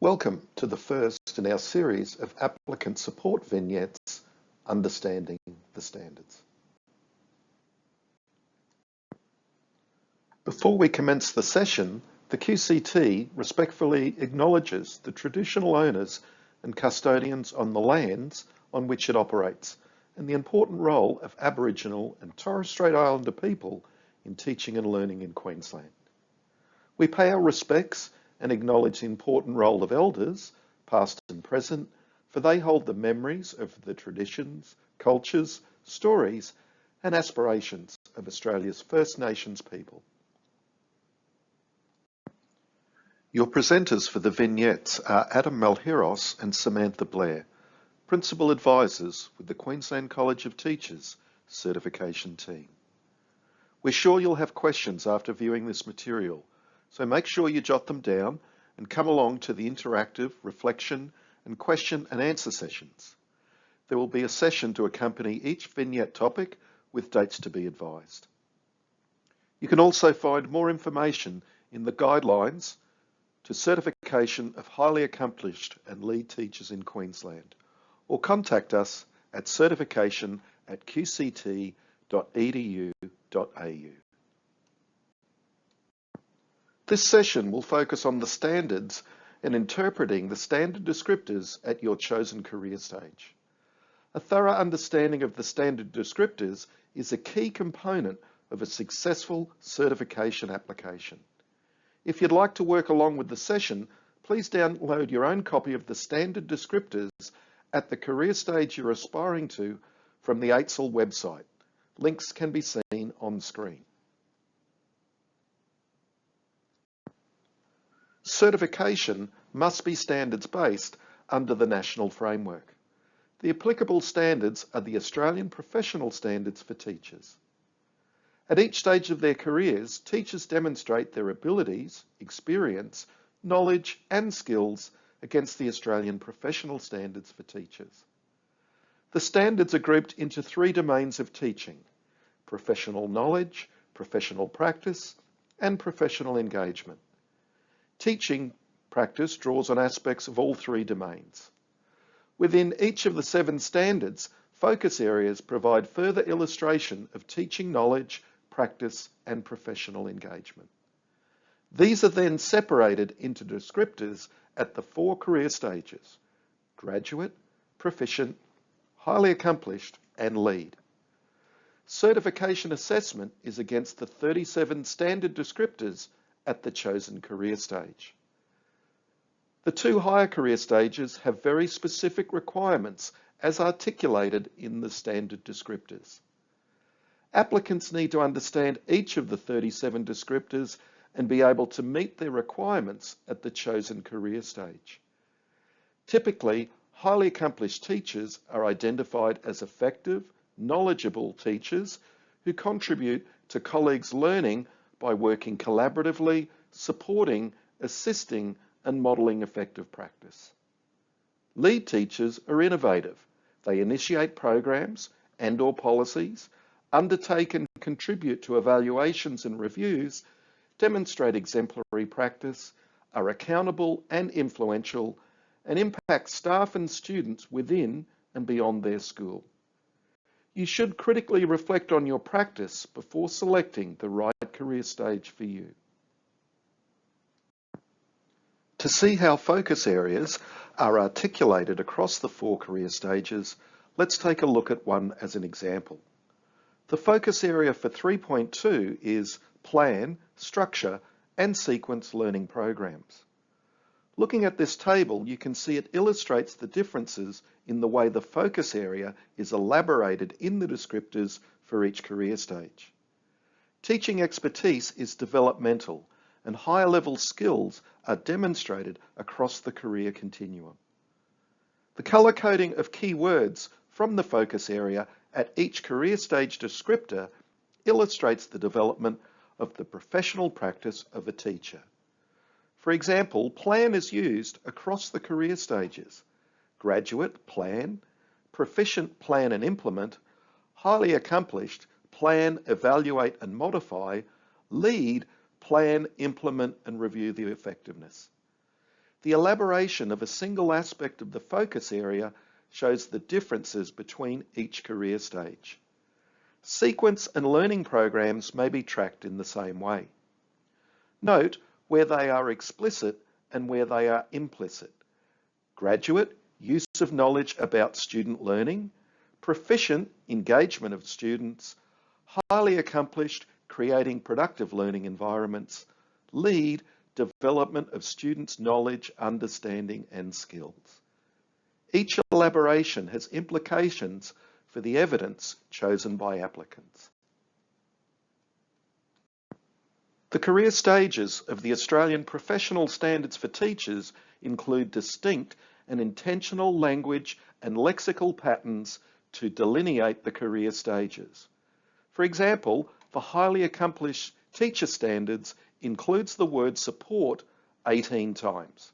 Welcome to the first in our series of applicant support vignettes, Understanding the Standards. Before we commence the session, the QCT respectfully acknowledges the traditional owners and custodians on the lands on which it operates and the important role of Aboriginal and Torres Strait Islander people in teaching and learning in Queensland. We pay our respects and acknowledge the important role of elders, past and present, for they hold the memories of the traditions, cultures, stories, and aspirations of Australia's First Nations people. Your presenters for the vignettes are Adam Malheiros and Samantha Blair, Principal Advisors with the Queensland College of Teachers Certification Team. We're sure you'll have questions after viewing this material, so make sure you jot them down and come along to the interactive reflection and question and answer sessions. There will be a session to accompany each vignette topic with dates to be advised. You can also find more information in the guidelines to certification of highly accomplished and lead teachers in Queensland, or contact us at certification@qct.edu.au. This session will focus on the standards and interpreting the standard descriptors at your chosen career stage. A thorough understanding of the standard descriptors is a key component of a successful certification application. If you'd like to work along with the session, please download your own copy of the standard descriptors at the career stage you're aspiring to from the AITSL website. Links can be seen on screen. Certification must be standards-based under the national framework. The applicable standards are the Australian Professional Standards for Teachers. At each stage of their careers, teachers demonstrate their abilities, experience, knowledge and skills against the Australian Professional Standards for Teachers. The standards are grouped into three domains of teaching: professional knowledge, professional practice, and professional engagement. Teaching practice draws on aspects of all three domains. Within each of the 7 standards, focus areas provide further illustration of teaching knowledge, practice, and professional engagement. These are then separated into descriptors at the 4 career stages: graduate, proficient, highly accomplished, and lead. Certification assessment is against the 37 standard descriptors at the chosen career stage. The 2 higher career stages have very specific requirements as articulated in the standard descriptors. Applicants need to understand each of the 37 descriptors and be able to meet their requirements at the chosen career stage. Typically, highly accomplished teachers are identified as effective, knowledgeable teachers who contribute to colleagues' learning by working collaboratively, supporting, assisting, and modelling effective practice. Lead teachers are innovative. They initiate programs and/or policies, undertake and contribute to evaluations and reviews, demonstrate exemplary practice, are accountable and influential, and impact staff and students within and beyond their school. You should critically reflect on your practice before selecting the right career stage for you. To see how focus areas are articulated across the 4 career stages, let's take a look at one as an example. The focus area for 3.2 is plan, structure, and sequence learning programs. Looking at this table, you can see it illustrates the differences in the way the focus area is elaborated in the descriptors for each career stage. Teaching expertise is developmental, and higher level skills are demonstrated across the career continuum. The colour coding of key words from the focus area at each career stage descriptor illustrates the development of the professional practice of a teacher. For example, plan is used across the career stages: graduate, plan; proficient, plan and implement; highly accomplished, plan, evaluate and modify; lead, plan, implement and review the effectiveness. The elaboration of a single aspect of the focus area shows the differences between each career stage. Sequence and learning programs may be tracked in the same way. Note where they are explicit and where they are implicit. Graduate, use of knowledge about student learning. Proficient, engagement of students. Highly accomplished, creating productive learning environments. Lead, development of students' knowledge, understanding and skills. Each elaboration has implications for the evidence chosen by applicants. The career stages of the Australian Professional Standards for Teachers include distinct and intentional language and lexical patterns to delineate the career stages. For example, the highly accomplished teacher standards includes the word support 18 times.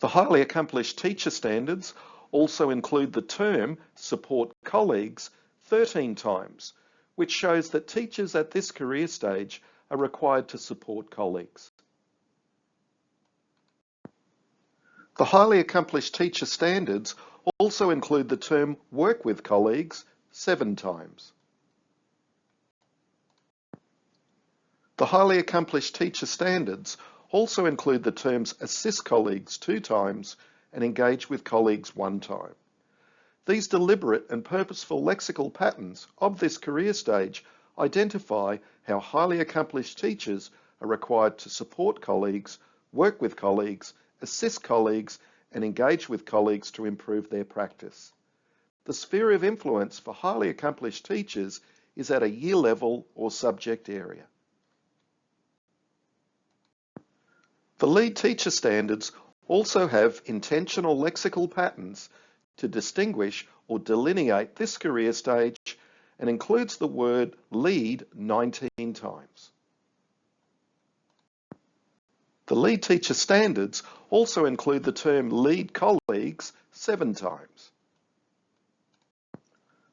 The highly accomplished teacher standards also include the term support colleagues 13 times, which shows that teachers at this career stage are required to support colleagues. The highly accomplished teacher standards also include the term work with colleagues 7 times. The highly accomplished teacher standards also include the terms assist colleagues 2 times and engage with colleagues 1 time. These deliberate and purposeful lexical patterns of this career stage identify how highly accomplished teachers are required to support colleagues, work with colleagues, assist colleagues, and engage with colleagues to improve their practice. The sphere of influence for highly accomplished teachers is at a year level or subject area. The lead teacher standards also have intentional lexical patterns to distinguish or delineate this career stage and includes the word lead 19 times. The lead teacher standards also include the term lead colleagues 7 times.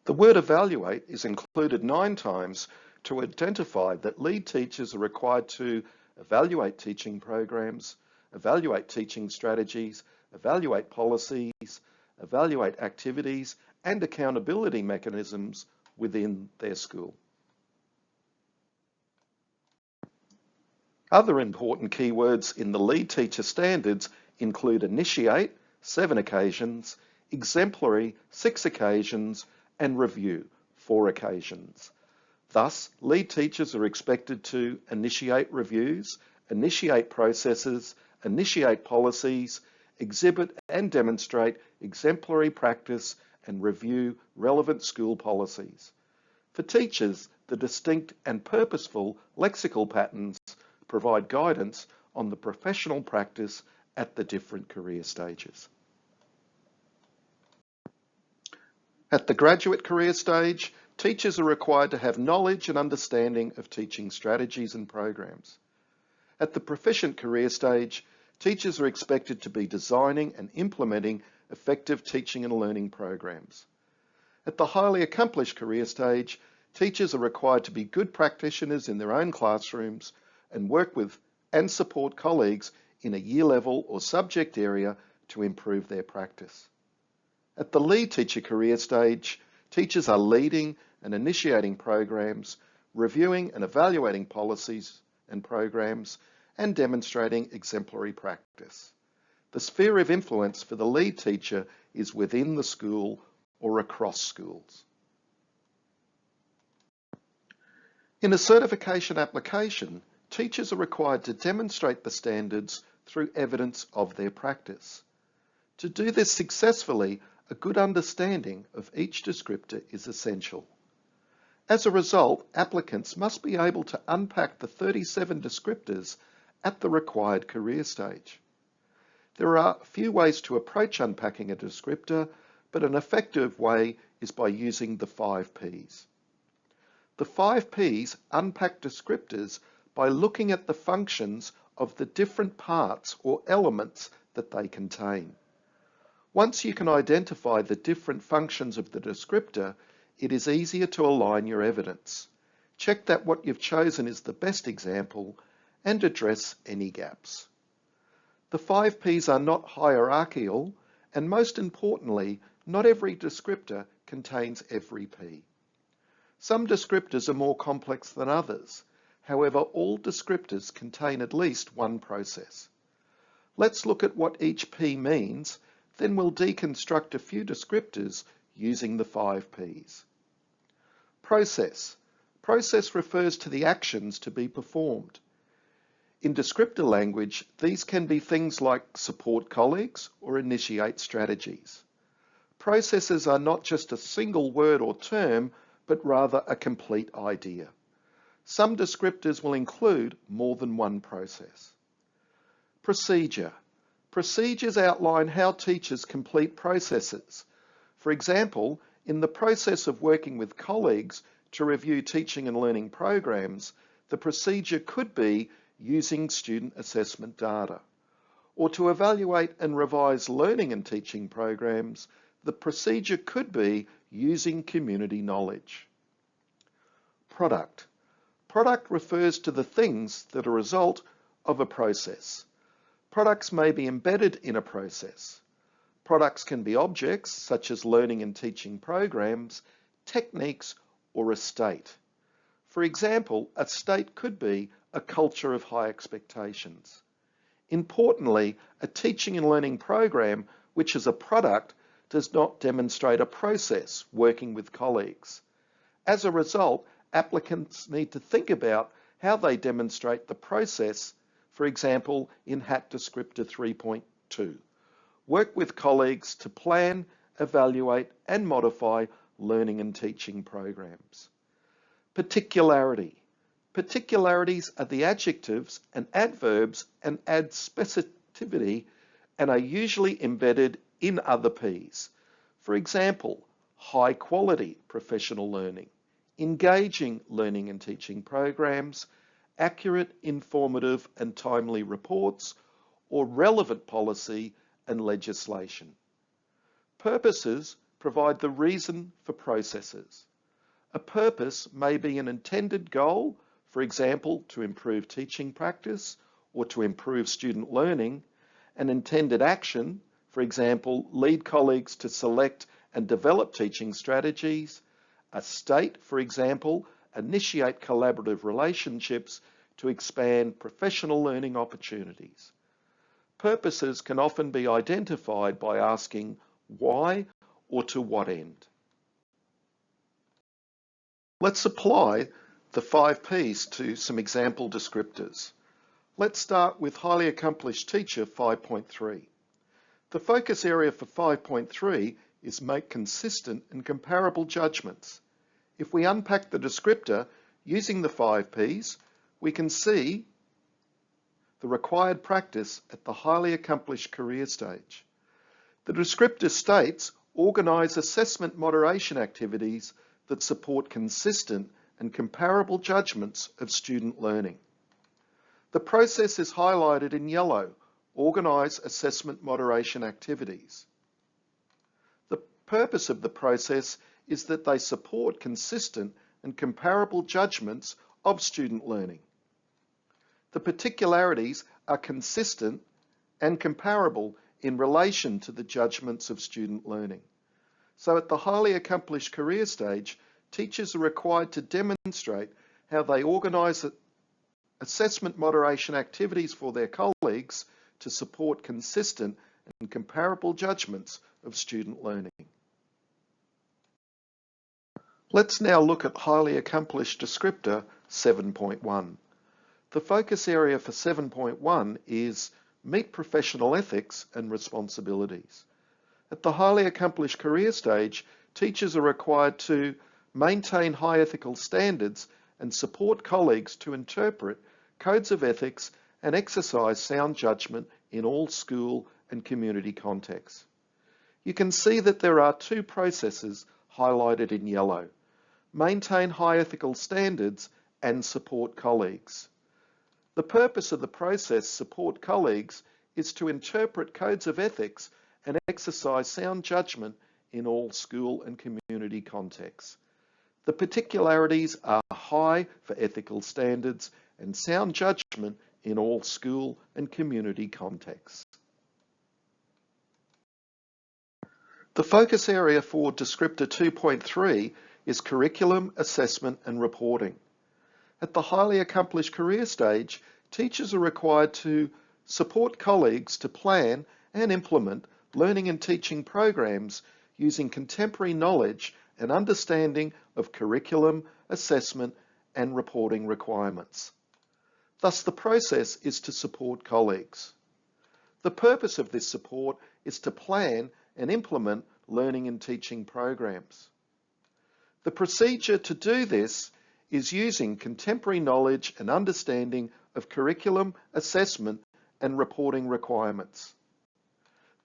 The word evaluate is included 9 times to identify that lead teachers are required to evaluate teaching programs, evaluate teaching strategies, evaluate policies, evaluate activities and accountability mechanisms within their school. Other important keywords in the lead teacher standards include initiate, 7 occasions, exemplary, 6 occasions, and review, 4 occasions. Thus, lead teachers are expected to initiate reviews, initiate processes, initiate policies, exhibit and demonstrate exemplary practice, and review relevant school policies. For teachers, the distinct and purposeful lexical patterns provide guidance on the professional practice at the different career stages. At the graduate career stage, teachers are required to have knowledge and understanding of teaching strategies and programs. At the proficient career stage, teachers are expected to be designing and implementing effective teaching and learning programs. At the highly accomplished career stage, teachers are required to be good practitioners in their own classrooms and work with and support colleagues in a year level or subject area to improve their practice. At the lead teacher career stage, teachers are leading and initiating programs, reviewing and evaluating policies and programs, and demonstrating exemplary practice. The sphere of influence for the lead teacher is within the school or across schools. In a certification application, teachers are required to demonstrate the standards through evidence of their practice. To do this successfully, a good understanding of each descriptor is essential. As a result, applicants must be able to unpack the 37 descriptors at the required career stage. There are a few ways to approach unpacking a descriptor, but an effective way is by using the 5 Ps. The 5 Ps unpack descriptors by looking at the functions of the different parts or elements that they contain. Once you can identify the different functions of the descriptor, it is easier to align your evidence. Check that what you've chosen is the best example and address any gaps. The 5 Ps are not hierarchical, and most importantly, not every descriptor contains every P. Some descriptors are more complex than others. However, all descriptors contain at least one process. Let's look at what each P means, then we'll deconstruct a few descriptors using the 5 Ps. Process. Process refers to the actions to be performed. In descriptor language, these can be things like support colleagues or initiate strategies. Processes are not just a single word or term, but rather a complete idea. Some descriptors will include more than one process. Procedure. Procedures outline how teachers complete processes. For example, in the process of working with colleagues to review teaching and learning programs, the procedure could be using student assessment data. Or to evaluate and revise learning and teaching programs, the procedure could be using community knowledge. Product. Product refers to the things that are a result of a process. Products may be embedded in a process. Products can be objects, such as learning and teaching programs, techniques, or a state. For example, a state could be a culture of high expectations. Importantly, a teaching and learning program, which is a product, does not demonstrate a process working with colleagues. As a result, applicants need to think about how they demonstrate the process, for example, in HAT Descriptor 3.2. Work with colleagues to plan, evaluate, and modify learning and teaching programs. Particularity. Particularities are the adjectives and adverbs and add specificity and are usually embedded in other Ps. For example, high quality professional learning, engaging learning and teaching programs, accurate, informative and timely reports, or relevant policy and legislation. Purposes provide the reason for processes. A purpose may be an intended goal, for example, to improve teaching practice or to improve student learning, an intended action, for example, lead colleagues to select and develop teaching strategies, a state, for example, initiate collaborative relationships to expand professional learning opportunities. Purposes can often be identified by asking why or to what end. Let's apply the 5 Ps to some example descriptors. Let's start with highly accomplished teacher 5.3. The focus area for 5.3 is make consistent and comparable judgments. If we unpack the descriptor using the 5 Ps, we can see the required practice at the highly accomplished career stage. The descriptor states organise assessment moderation activities that support consistent and comparable judgments of student learning. The process is highlighted in yellow, organise assessment moderation activities. The purpose of the process is that they support consistent and comparable judgments of student learning. The particularities are consistent and comparable in relation to the judgments of student learning. So at the highly accomplished career stage, teachers are required to demonstrate how they organise assessment moderation activities for their colleagues to support consistent and comparable judgments of student learning. Let's now look at highly accomplished descriptor 7.1. The focus area for 7.1 is meet professional ethics and responsibilities. At the highly accomplished career stage, teachers are required to maintain high ethical standards and support colleagues to interpret codes of ethics and exercise sound judgment in all school and community contexts. You can see that there are 2 processes highlighted in yellow: maintain high ethical standards and support colleagues. The purpose of the process support colleagues is to interpret codes of ethics and exercise sound judgment in all school and community contexts. The particularities are high for ethical standards and sound judgment in all school and community contexts. The focus area for Descriptor 2.3 is curriculum, assessment and reporting. At the highly accomplished career stage, teachers are required to support colleagues to plan and implement learning and teaching programs using contemporary knowledge and understanding of curriculum, assessment and reporting requirements. Thus, the process is to support colleagues. The purpose of this support is to plan and implement learning and teaching programs. The procedure to do this is using contemporary knowledge and understanding of curriculum, assessment and reporting requirements.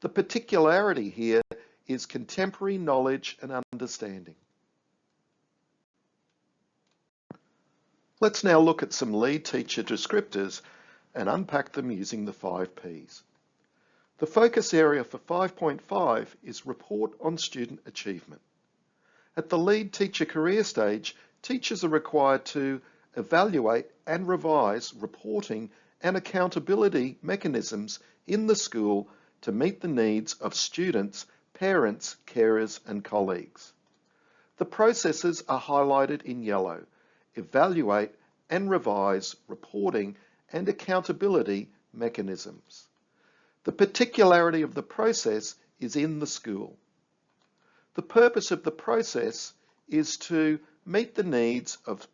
The particularity here is contemporary knowledge and understanding. Let's now look at some lead teacher descriptors and unpack them using the 5 Ps. The focus area for 5.5 is report on student achievement. At the lead teacher career stage, teachers are required to evaluate and revise reporting and accountability mechanisms in the school to meet the needs of students, parents, carers and colleagues. The processes are highlighted in yellow: evaluate and revise reporting and accountability mechanisms. The particularity of the process is in the school. The purpose of the process is to meet the needs of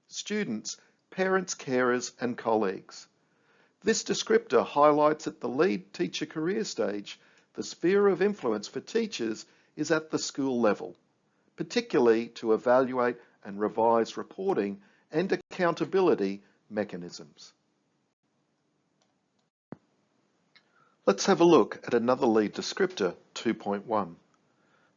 students, parents, carers and colleagues. This descriptor highlights at the lead teacher career stage the sphere of influence for teachers is at the school level, particularly to evaluate and revise reporting and accountability mechanisms. Let's have a look at another lead descriptor, 2.1.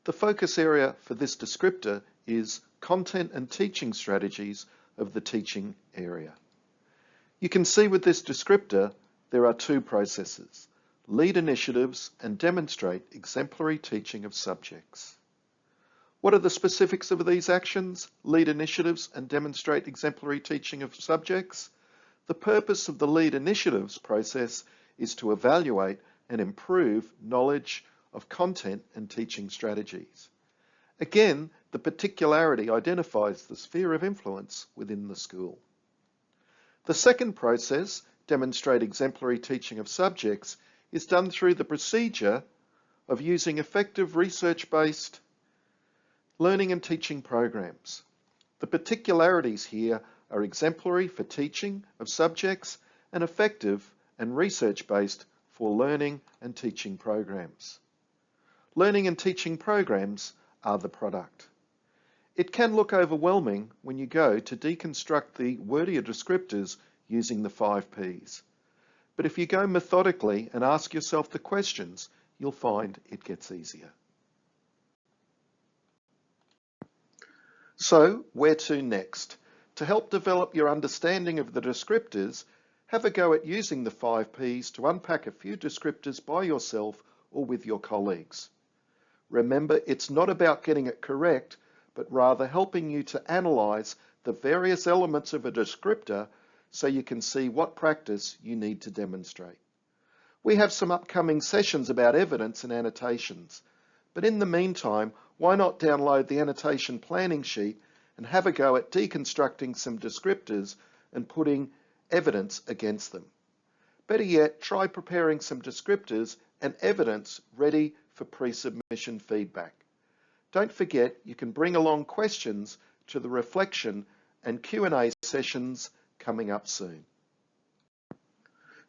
The focus area for this descriptor is content and teaching strategies of the teaching area. You can see with this descriptor there are 2 processes: lead initiatives and demonstrate exemplary teaching of subjects. What are the specifics of these actions? Lead initiatives and demonstrate exemplary teaching of subjects. The purpose of the lead initiatives process is to evaluate and improve knowledge of content and teaching strategies. Again, the particularity identifies the sphere of influence within the school. The second process, demonstrate exemplary teaching of subjects, is done through the procedure of using effective research-based learning and teaching programs. The particularities here are exemplary for teaching of subjects and effective and research-based for learning and teaching programs. Learning and teaching programs are the product. It can look overwhelming when you go to deconstruct the wordier descriptors using the 5 Ps. But if you go methodically and ask yourself the questions, you'll find it gets easier. So, where to next? To help develop your understanding of the descriptors, have a go at using the 5 Ps to unpack a few descriptors by yourself or with your colleagues. Remember, it's not about getting it correct, but rather helping you to analyse the various elements of a descriptor so you can see what practice you need to demonstrate. We have some upcoming sessions about evidence and annotations, but in the meantime, why not download the annotation planning sheet and have a go at deconstructing some descriptors and putting evidence against them. Better yet, try preparing some descriptors and evidence ready for pre-submission feedback. Don't forget, you can bring along questions to the reflection and Q&A sessions coming up soon.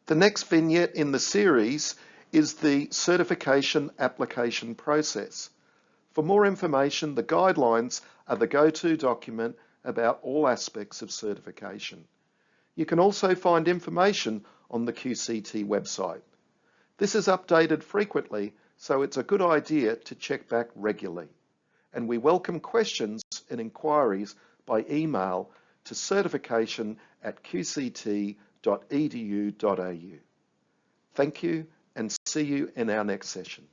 The next vignette in the series is the certification application process. For more information, the guidelines are the go-to document about all aspects of certification. You can also find information on the QCT website. This is updated frequently, so it's a good idea to check back regularly. And we welcome questions and inquiries by email to certification@qct.edu.au. Thank you and see you in our next session.